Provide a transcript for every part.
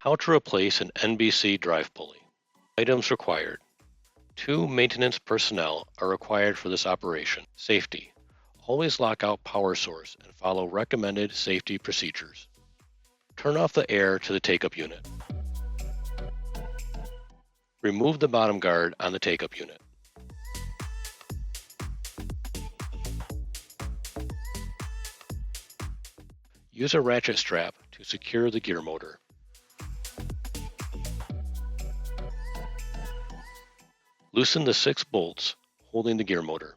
How to replace an NBC drive pulley. Items required. 2 maintenance personnel are required for this operation. Safety. Always lock out power source and follow recommended safety procedures. Turn off the air to the take-up unit. Remove the bottom guard on the take-up unit. Use a ratchet strap to secure the gear motor. Loosen the 6 bolts holding the gear motor.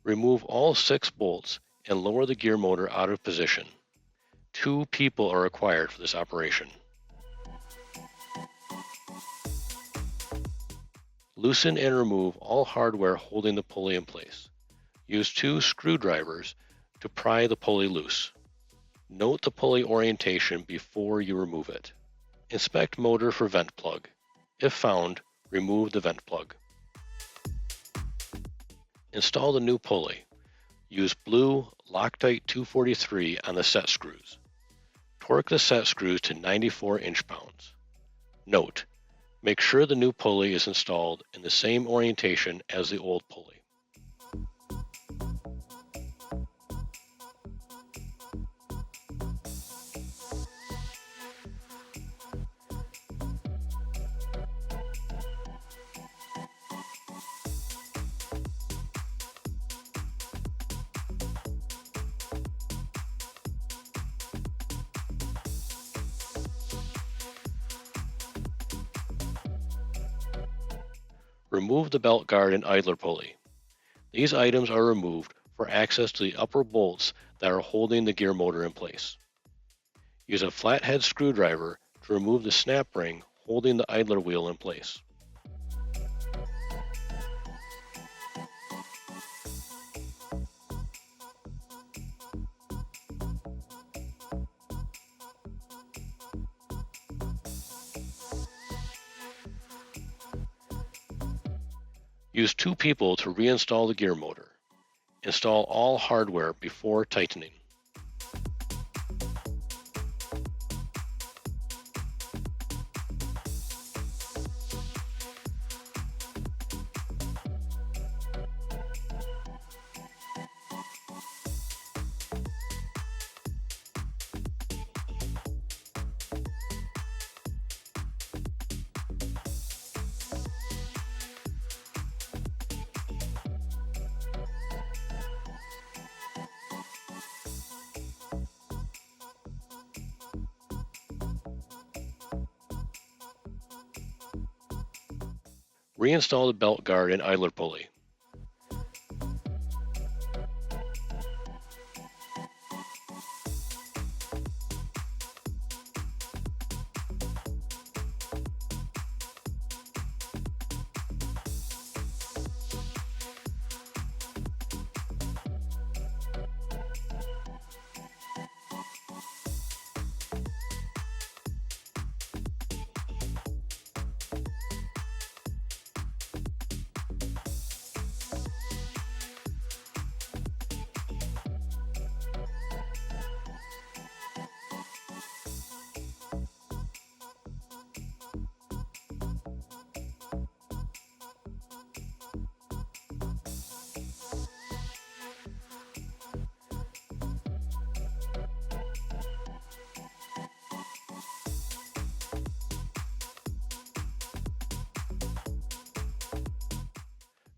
Remove all 6 bolts and lower the gear motor out of position. 2 people are required for this operation. Loosen and remove all hardware holding the pulley in place. Use 2 screwdrivers to pry the pulley loose. Note the pulley orientation before you remove it. Inspect motor for vent plug. If found, remove the vent plug. Install the new pulley. Use blue Loctite 243 on the set screws. Torque the set screws to 94 inch-pounds. Note: make sure the new pulley is installed in the same orientation as the old pulley. Remove the belt guard and idler pulley. These items are removed for access to the upper bolts that are holding the gear motor in place. Use a flathead screwdriver to remove the snap ring holding the idler wheel in place. Use 2 people to reinstall the gear motor. Install all hardware before tightening. Reinstall the belt guard and idler pulley.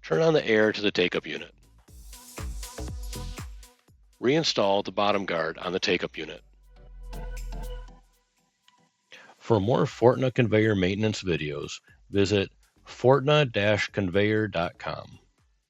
Turn on the air to the take-up unit. Reinstall the bottom guard on the take-up unit. For more Fortna conveyor maintenance videos, visit fortna-conveyor.com.